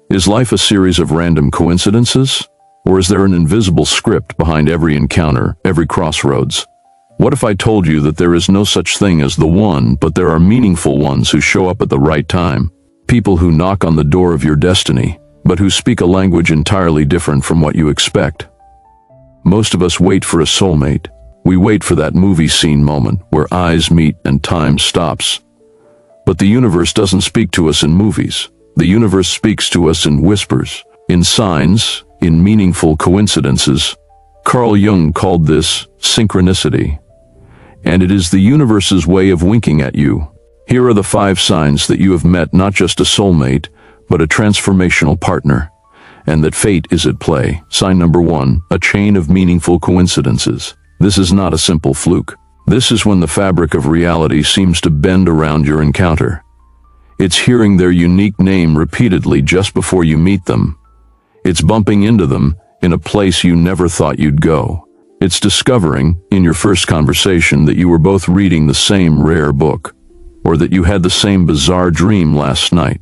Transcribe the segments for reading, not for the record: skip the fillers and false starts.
Is life a series of random coincidences? Or is there an invisible script behind every encounter, every crossroads? What if I told you that there is no such thing as the one, but there are meaningful ones who show up at the right time? People who knock on the door of your destiny, but who speak a language entirely different from what you expect. Most of us wait for a soulmate. We wait for that movie scene moment where eyes meet and time stops. But the universe doesn't speak to us in movies. The universe speaks to us in whispers, in signs, in meaningful coincidences. Carl Jung called this synchronicity. And it is the universe's way of winking at you. Here are the 5 signs that you have met not just a soulmate, but a transformational partner, and that fate is at play. Sign number 1, a chain of meaningful coincidences. This is not a simple fluke. This is when the fabric of reality seems to bend around your encounter. It's hearing their unique name repeatedly just before you meet them. It's bumping into them in a place you never thought you'd go. It's discovering, in your first conversation, that you were both reading the same rare book, or that you had the same bizarre dream last night.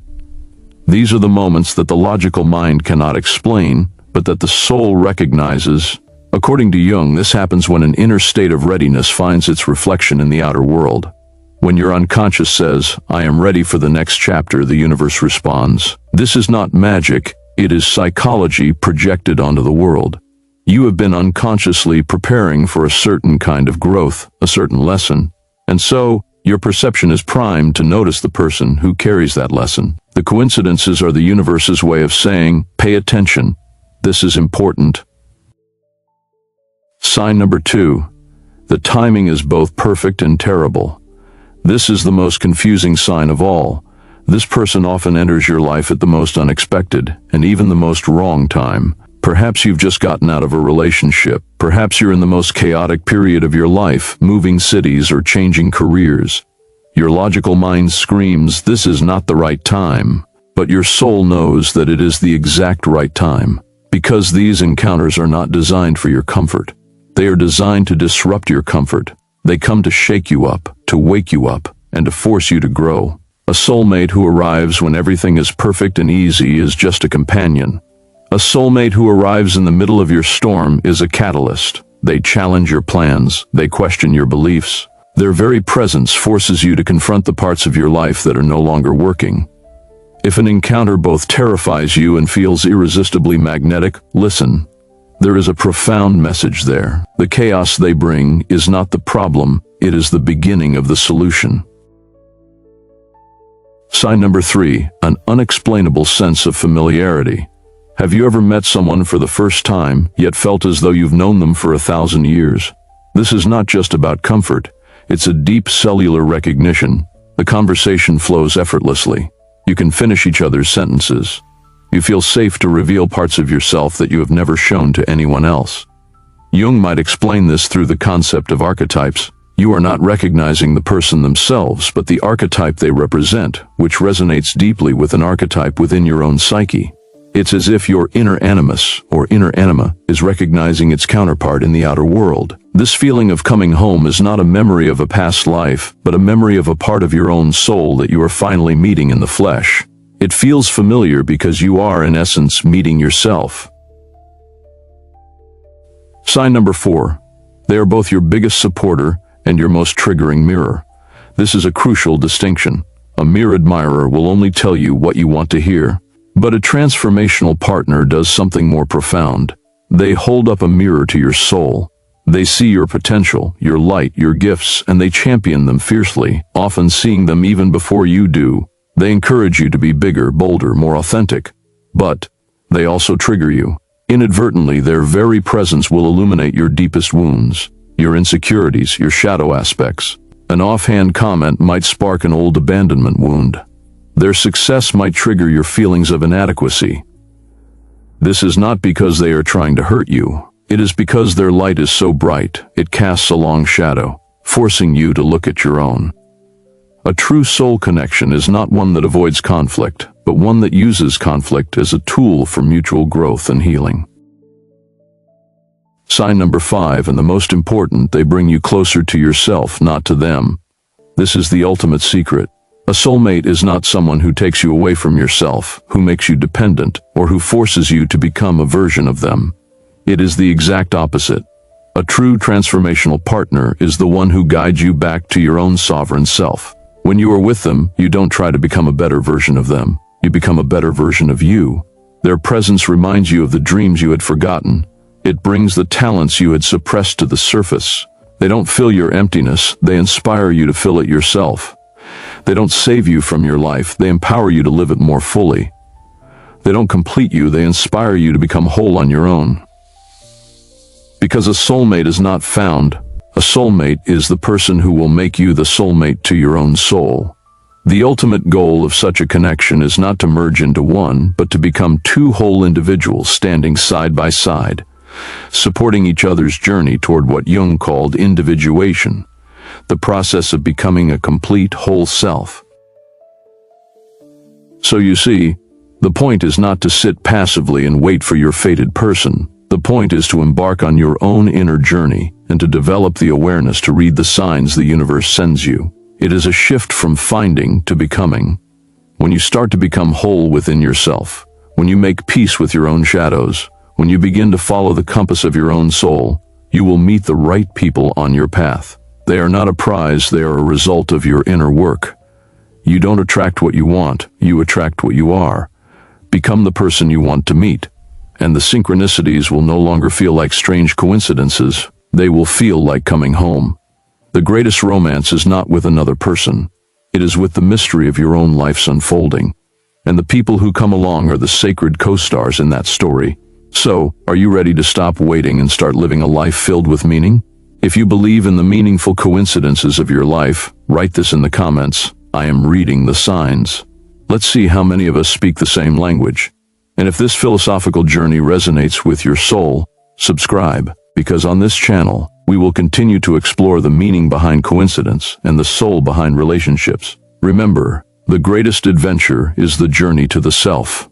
These are the moments that the logical mind cannot explain, but that the soul recognizes. According to Jung, this happens when an inner state of readiness finds its reflection in the outer world. When your unconscious says, "I am ready for the next chapter," the universe responds. This is not magic, it is psychology projected onto the world. You have been unconsciously preparing for a certain kind of growth, a certain lesson, and so your perception is primed to notice the person who carries that lesson. The coincidences are the universe's way of saying, "Pay attention, this is important." Sign number 2. The timing is both perfect and terrible. This is the most confusing sign of all. This person often enters your life at the most unexpected, and even the most wrong time. Perhaps you've just gotten out of a relationship. Perhaps you're in the most chaotic period of your life, moving cities or changing careers. Your logical mind screams, "This is not the right time." But your soul knows that it is the exact right time, because these encounters are not designed for your comfort. They are designed to disrupt your comfort. They come to shake you up, to wake you up, and to force you to grow. A soulmate who arrives when everything is perfect and easy is just a companion. A soulmate who arrives in the middle of your storm is a catalyst. They challenge your plans, they question your beliefs. Their very presence forces you to confront the parts of your life that are no longer working. If an encounter both terrifies you and feels irresistibly magnetic, listen. There is a profound message there. The chaos they bring is not the problem, it is the beginning of the solution. Sign number 3, an unexplainable sense of familiarity. Have you ever met someone for the first time, yet felt as though you've known them for 1,000 years? This is not just about comfort, it's a deep cellular recognition. The conversation flows effortlessly. You can finish each other's sentences. You feel safe to reveal parts of yourself that you have never shown to anyone else. Jung might explain this through the concept of archetypes. You are not recognizing the person themselves, but the archetype they represent, which resonates deeply with an archetype within your own psyche. It's as if your inner animus, or inner anima, is recognizing its counterpart in the outer world. This feeling of coming home is not a memory of a past life, but a memory of a part of your own soul that you are finally meeting in the flesh. It feels familiar because you are, in essence, meeting yourself. Sign number 4. They are both your biggest supporter and your most triggering mirror. This is a crucial distinction. A mere admirer will only tell you what you want to hear. But a transformational partner does something more profound. They hold up a mirror to your soul. They see your potential, your light, your gifts, and they champion them fiercely, often seeing them even before you do. They encourage you to be bigger, bolder, more authentic. But they also trigger you. Inadvertently, their very presence will illuminate your deepest wounds, your insecurities, your shadow aspects. An offhand comment might spark an old abandonment wound. Their success might trigger your feelings of inadequacy. This is not because they are trying to hurt you. It is because their light is so bright, it casts a long shadow, forcing you to look at your own. A true soul connection is not one that avoids conflict, but one that uses conflict as a tool for mutual growth and healing. Sign number 5, and the most important, they bring you closer to yourself, not to them. This is the ultimate secret. A soulmate is not someone who takes you away from yourself, who makes you dependent, or who forces you to become a version of them. It is the exact opposite. A true transformational partner is the one who guides you back to your own sovereign self. When you are with them, you don't try to become a better version of them. You become a better version of you. Their presence reminds you of the dreams you had forgotten. It brings the talents you had suppressed to the surface. They don't fill your emptiness, they inspire you to fill it yourself. They don't save you from your life, they empower you to live it more fully. They don't complete you, they inspire you to become whole on your own. Because a soulmate is not found, a soulmate is the person who will make you the soulmate to your own soul. The ultimate goal of such a connection is not to merge into one, but to become two whole individuals standing side by side, supporting each other's journey toward what Jung called individuation, the process of becoming a complete whole self. So you see, the point is not to sit passively and wait for your fated person. The point is to embark on your own inner journey and to develop the awareness to read the signs the universe sends you. It is a shift from finding to becoming. When you start to become whole within yourself, when you make peace with your own shadows, when you begin to follow the compass of your own soul, you will meet the right people on your path. They are not a prize, they are a result of your inner work. You don't attract what you want, you attract what you are. Become the person you want to meet, and the synchronicities will no longer feel like strange coincidences, they will feel like coming home. The greatest romance is not with another person. It is with the mystery of your own life's unfolding. And the people who come along are the sacred co-stars in that story. So, are you ready to stop waiting and start living a life filled with meaning? If you believe in the meaningful coincidences of your life, write this in the comments. I am reading the signs. Let's see how many of us speak the same language. And if this philosophical journey resonates with your soul, subscribe, because on this channel, we will continue to explore the meaning behind coincidence and the soul behind relationships. Remember, the greatest adventure is the journey to the self.